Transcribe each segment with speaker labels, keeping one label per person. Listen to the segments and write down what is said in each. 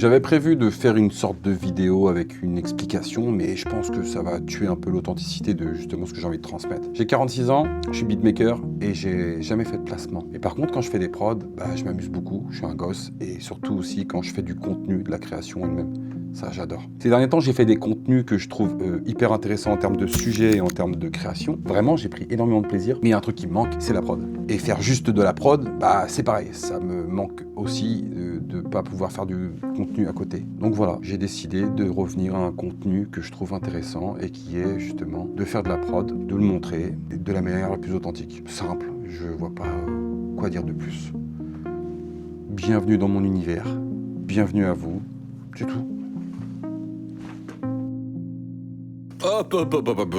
Speaker 1: J'avais prévu de faire une sorte de vidéo avec une explication, mais je pense que ça va tuer un peu l'authenticité de justement ce que j'ai envie de transmettre. J'ai 46 ans, je suis beatmaker et j'ai jamais fait de placement. Et par contre, quand je fais des prods, je m'amuse beaucoup, je suis un gosse, et surtout aussi quand je fais du contenu, de la création elle-même. Ça, j'adore. Ces derniers temps, j'ai fait des contenus que je trouve hyper intéressants en termes de sujet et en termes de création. Vraiment, j'ai pris énormément de plaisir. Mais il y a un truc qui me manque, c'est la prod. Et faire juste de la prod, c'est pareil. Ça me manque aussi de pas pouvoir faire du contenu à côté. Donc voilà, j'ai décidé de revenir à un contenu que je trouve intéressant et qui est justement de faire de la prod, de le montrer de la manière la plus authentique. Simple, je vois pas quoi dire de plus. Bienvenue dans mon univers. Bienvenue à vous. C'est tout.
Speaker 2: Hop,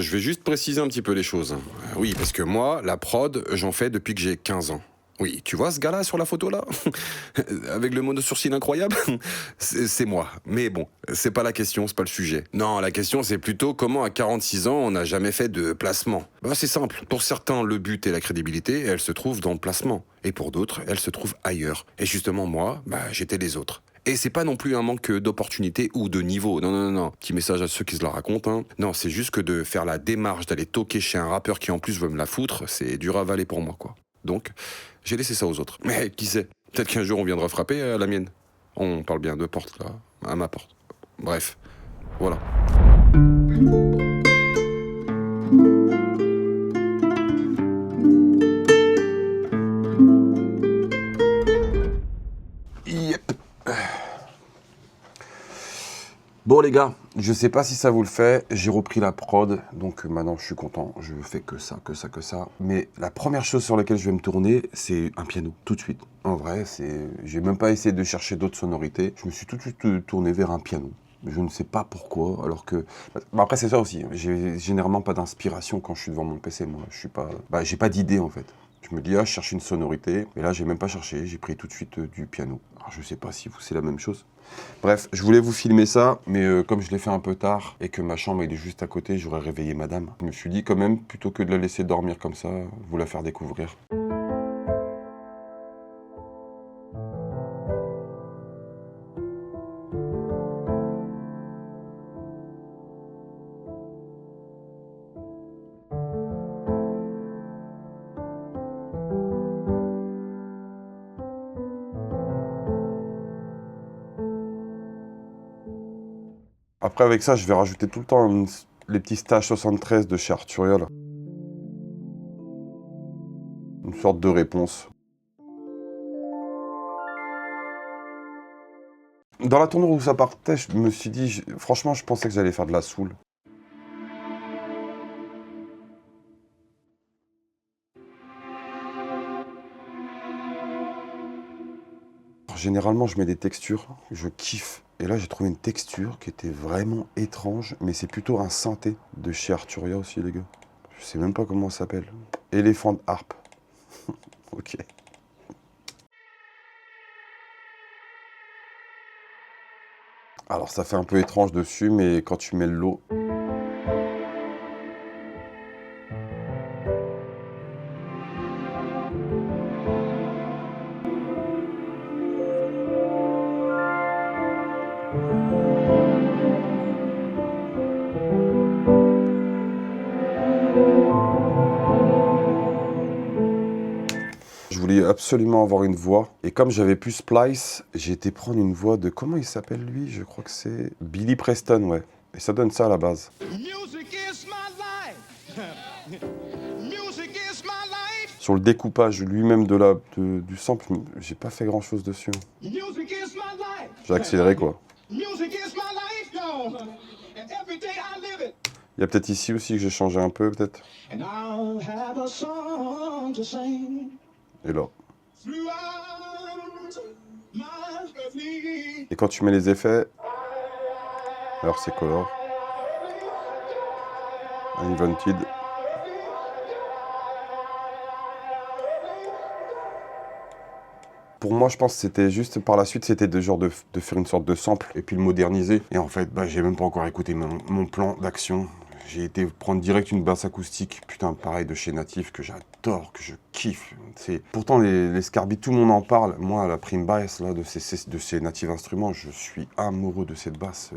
Speaker 2: je vais juste préciser un petit peu les choses. Oui, parce que moi, la prod, j'en fais depuis que j'ai 15 ans. Oui, tu vois ce gars-là sur la photo là avec le mono-sourcil incroyable c'est moi. Mais bon, c'est pas la question, c'est pas le sujet. Non, la question c'est plutôt comment à 46 ans on n'a jamais fait de placement. C'est simple. Pour certains, le but et la crédibilité, elle se trouve dans le placement. Et pour d'autres, elle se trouve ailleurs. Et justement, moi, j'étais les autres. Et c'est pas non plus un manque d'opportunité ou de niveau. Non. Petit message à ceux qui se la racontent. Hein. Non, c'est juste que de faire la démarche d'aller toquer chez un rappeur qui en plus veut me la foutre, c'est dur à avaler pour moi, quoi. Donc, j'ai laissé ça aux autres. Mais qui sait, peut-être qu'un jour on viendra frapper à la mienne. On parle bien de porte, là, à ma porte. Bref, voilà.
Speaker 1: Yep. Bon les gars, je sais pas si ça vous le fait, j'ai repris la prod, donc maintenant je suis content, je fais que ça. Mais la première chose sur laquelle je vais me tourner, c'est un piano, tout de suite. En vrai, j'ai même pas essayé de chercher d'autres sonorités, je me suis tout de suite tourné vers un piano. Je ne sais pas pourquoi, alors que... après c'est ça aussi, j'ai généralement pas d'inspiration quand je suis devant mon PC, moi. Je suis pas... j'ai pas d'idée en fait. Je me dis, je cherche une sonorité, et là j'ai même pas cherché, j'ai pris tout de suite du piano. Alors je sais pas si vous c'est la même chose. Bref, je voulais vous filmer ça, mais comme je l'ai fait un peu tard, et que ma chambre elle est juste à côté, j'aurais réveillé madame. Je me suis dit quand même, plutôt que de la laisser dormir comme ça, vous la faire découvrir. Après avec ça, je vais rajouter tout le temps les petits stages 73 de chez Arturia là. Une sorte de réponse. Dans la tournure où ça partait, je me suis dit, franchement, je pensais que j'allais faire de la soul. Généralement, je mets des textures, je kiffe. Et là, j'ai trouvé une texture qui était vraiment étrange, mais c'est plutôt un synthé de chez Arturia aussi, les gars. Je sais même pas comment ça s'appelle. Elephant Harp. Ok. Alors, ça fait un peu étrange dessus, mais quand tu mets le lot... Je voulais absolument avoir une voix. Et comme j'avais plus Splice, j'ai été prendre une voix de... Comment il s'appelle lui? Je crois que c'est Billy Preston, ouais. Et ça donne ça à la base. Sur le découpage lui-même du sample, j'ai pas fait grand-chose dessus. J'ai accéléré, quoi. Il y a peut-être ici aussi que j'ai changé un peu, peut-être. Et là. Et quand tu mets les effets, alors c'est color, invented. Pour moi, je pense que c'était juste par la suite, c'était de faire une sorte de sample et puis le moderniser. Et en fait, j'ai même pas encore écouté mon plan d'action. J'ai été prendre direct une basse acoustique, putain, pareil de chez Native, que j'adore, que je kiffe. Pourtant, les Scarbeat, tout le monde en parle. Moi, la prime bass là, de ces Native Instruments, je suis amoureux de cette basse.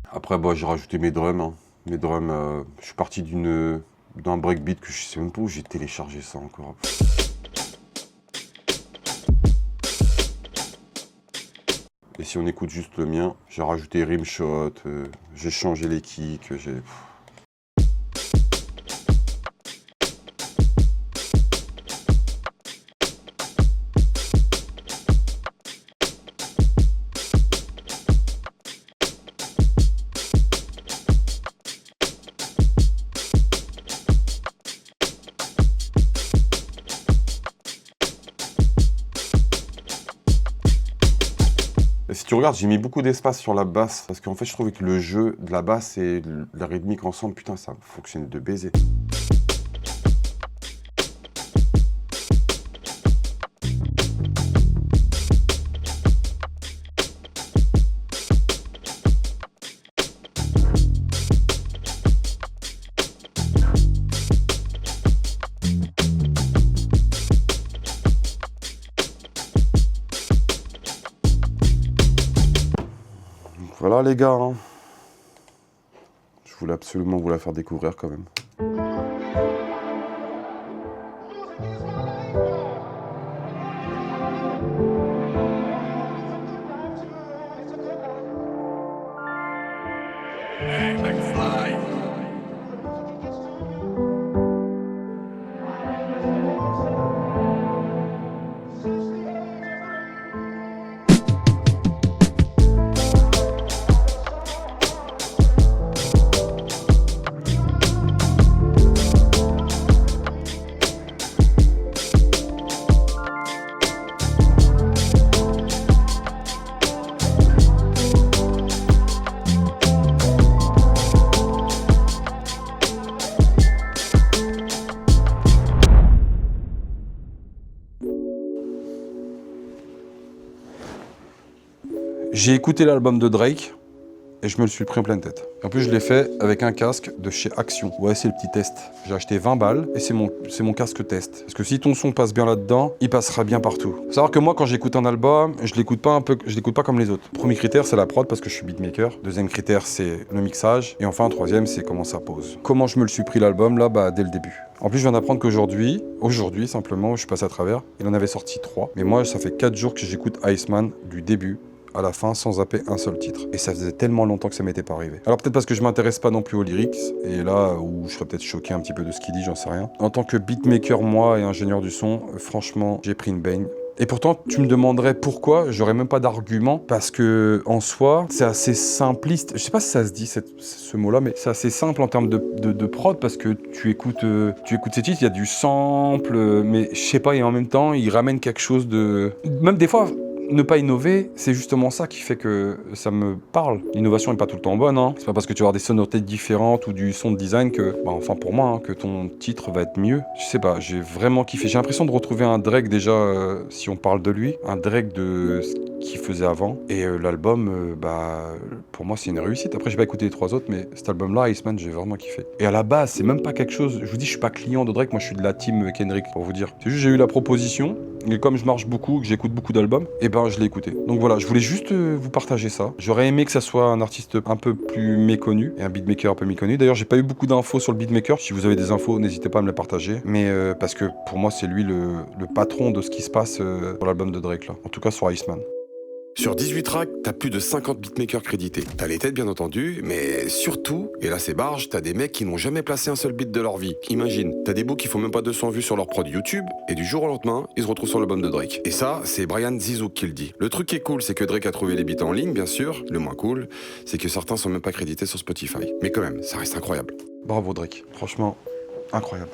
Speaker 1: Après, bah, j'ai rajouté mes drums. Hein. Mes drums, je suis parti d'un breakbeat que je sais même pas où j'ai téléchargé ça encore. Et si on écoute juste le mien, j'ai rajouté rimshot, j'ai changé les kicks, j'ai... Et si tu regardes, j'ai mis beaucoup d'espace sur la basse, parce qu'en fait, je trouvais que le jeu de la basse et la rythmique ensemble, putain, ça fonctionnait de baiser. Voilà les gars, hein. Je voulais absolument vous la faire découvrir quand même. J'ai écouté l'album de Drake et je me le suis pris en pleine tête. En plus, je l'ai fait avec un casque de chez Action. Ouais, c'est le petit test. J'ai acheté 20 balles et c'est mon casque test. Parce que si ton son passe bien là-dedans, il passera bien partout. Faut savoir que moi, quand j'écoute un album, je l'écoute pas comme les autres. Premier critère, c'est la prod parce que je suis beatmaker. Deuxième critère, c'est le mixage. Et enfin, troisième, c'est comment ça pose. Comment je me le suis pris l'album là, bah dès le début. En plus, je viens d'apprendre qu'aujourd'hui, simplement, je suis passé à travers, il en avait sorti 3. Mais moi, ça fait 4 jours que j'écoute Iceman du début à la fin sans zapper un seul titre. Et ça faisait tellement longtemps que ça m'était pas arrivé. Alors peut-être parce que je m'intéresse pas non plus aux lyrics, et là où je serais peut-être choqué un petit peu de ce qu'il dit, j'en sais rien. En tant que beatmaker, moi, et ingénieur du son, franchement, j'ai pris une baigne. Et pourtant, tu me demanderais pourquoi, j'aurais même pas d'argument, parce que en soi, c'est assez simpliste. Je sais pas si ça se dit ce mot-là, mais c'est assez simple en termes de prod, parce que tu écoutes ces titres, il y a du sample, mais je sais pas, et en même temps, il ramène quelque chose de... Même des fois... Ne pas innover, c'est justement ça qui fait que ça me parle. L'innovation n'est pas tout le temps bonne, hein. C'est pas parce que tu vas avoir des sonorités différentes ou du son de design que, bah, enfin pour moi, hein, que ton titre va être mieux. Je sais pas, j'ai vraiment kiffé. J'ai l'impression de retrouver un Drake déjà, si on parle de lui, un Drake de ce qu'il faisait avant. Et l'album, bah, pour moi, c'est une réussite. Après, j'ai pas écouté les 3 autres, mais cet album-là, Iceman, j'ai vraiment kiffé. Et à la base, c'est même pas quelque chose. Je vous dis, je suis pas client de Drake. Moi, je suis de la team Kendrick, pour vous dire. C'est juste, j'ai eu la proposition. Et comme je marche beaucoup, que j'écoute beaucoup d'albums, et ben je l'ai écouté. Donc voilà, je voulais juste vous partager ça. J'aurais aimé que ça soit un artiste un peu plus méconnu, et un beatmaker un peu méconnu. D'ailleurs, j'ai pas eu beaucoup d'infos sur le beatmaker. Si vous avez des infos, n'hésitez pas à me les partager. Mais parce que pour moi, c'est lui le patron de ce qui se passe sur l'album de Drake, là. En tout cas, sur Iceman.
Speaker 2: Sur 18 tracks, t'as plus de 50 beatmakers crédités. T'as les têtes bien entendu, mais surtout, et là c'est barge, t'as des mecs qui n'ont jamais placé un seul beat de leur vie. Imagine, t'as des bouts qui font même pas 200 vues sur leur prod YouTube, et du jour au lendemain, ils se retrouvent sur l'album de Drake. Et ça, c'est Brian Zizouk qui le dit. Le truc qui est cool, c'est que Drake a trouvé les beats en ligne, bien sûr. Le moins cool, c'est que certains sont même pas crédités sur Spotify. Mais quand même, ça reste incroyable.
Speaker 1: Bravo Drake, franchement, incroyable.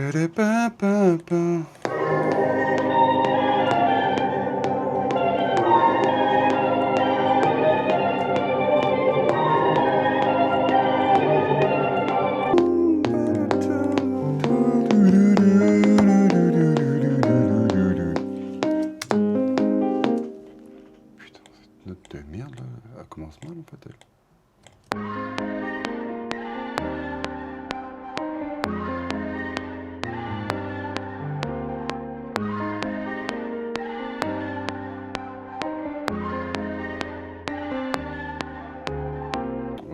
Speaker 1: Ba-da-ba-ba-ba. Putain, cette note de merde là, elle commence mal en fait elle.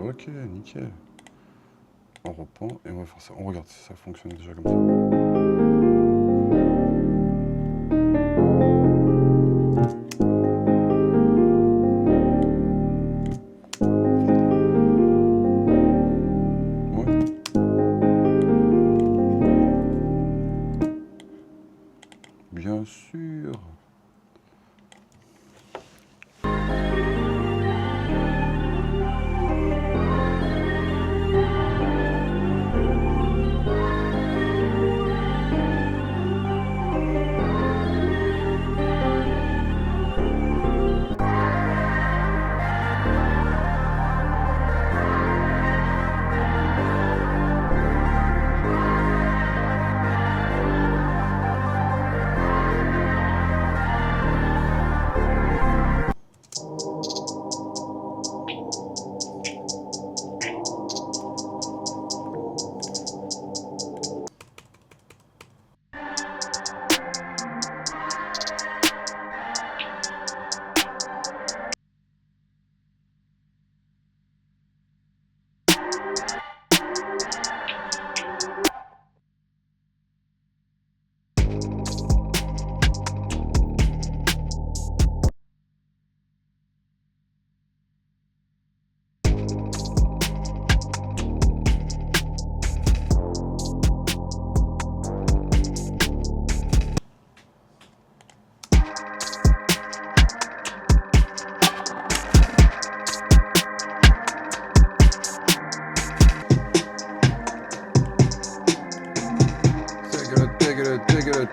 Speaker 1: Ok, nickel. On reprend et on va faire ça. On regarde si ça fonctionne déjà comme ça. Ouais. Bien sûr.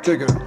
Speaker 1: Check it out.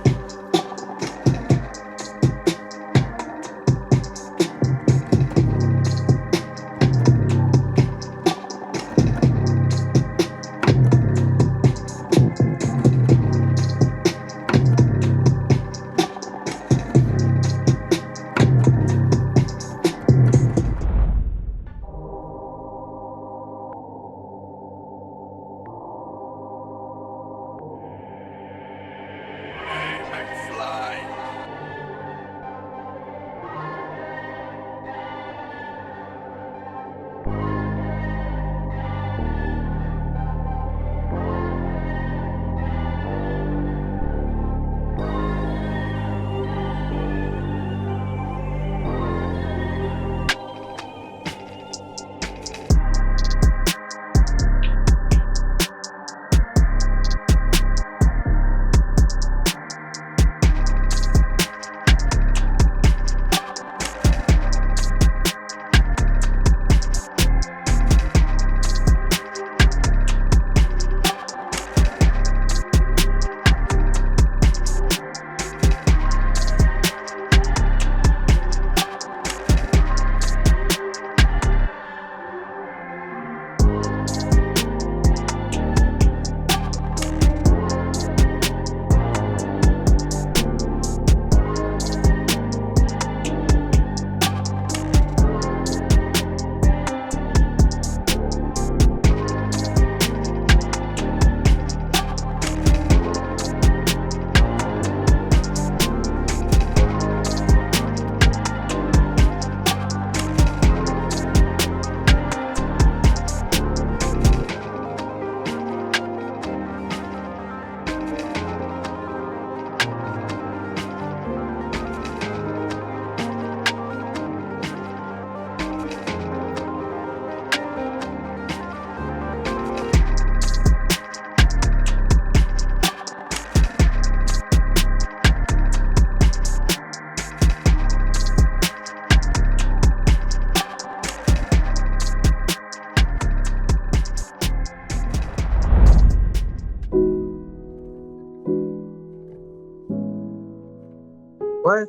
Speaker 3: Ouais,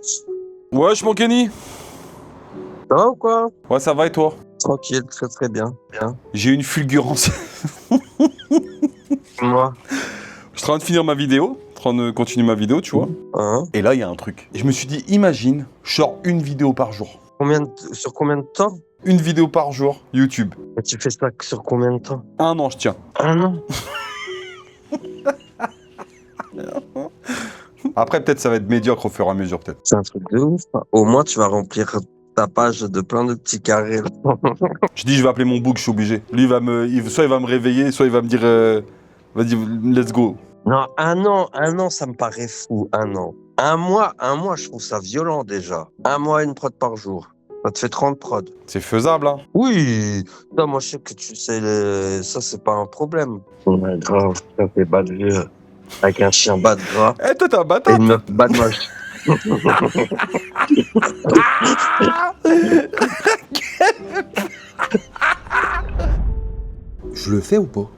Speaker 1: Wesh, mon Kenny.
Speaker 3: ça va ou quoi?
Speaker 1: Ouais, ça va et toi?
Speaker 3: Tranquille, très très bien. Bien.
Speaker 1: J'ai une fulgurance.
Speaker 3: Moi.
Speaker 1: Je suis en train de finir ma vidéo, en train de continuer ma vidéo, tu vois.
Speaker 3: Hein?
Speaker 1: Et là, il y a un truc. Et je me suis dit, imagine, je sors une vidéo par jour.
Speaker 3: Sur combien de temps?
Speaker 1: Une vidéo par jour, YouTube.
Speaker 3: Et tu fais ça sur combien de temps?
Speaker 1: 1 an, je tiens.
Speaker 3: Un an.
Speaker 1: Après, peut-être ça va être médiocre au fur et à mesure, peut-être.
Speaker 3: C'est un truc de ouf. Au moins, tu vas remplir ta page de plein de petits carrés.
Speaker 1: Je dis, je vais appeler mon book, je suis obligé. Lui, soit il va me réveiller, soit il va me dire, vas-y, let's go.
Speaker 3: Non, un an, ça me paraît fou. Un an. Un mois, je trouve ça violent déjà. Un mois, une prod par jour. Ça te fait 30 prods.
Speaker 1: C'est faisable, hein.
Speaker 3: Oui, non, moi je sais que tu sais, ça c'est pas un problème. Ouais, grave, ça fait bas de vieux. Avec un chien bas de gras
Speaker 1: Eh, toi, t'es un
Speaker 3: et
Speaker 1: bâtard.
Speaker 3: une meuf bas de moche.
Speaker 1: Je le fais ou pas?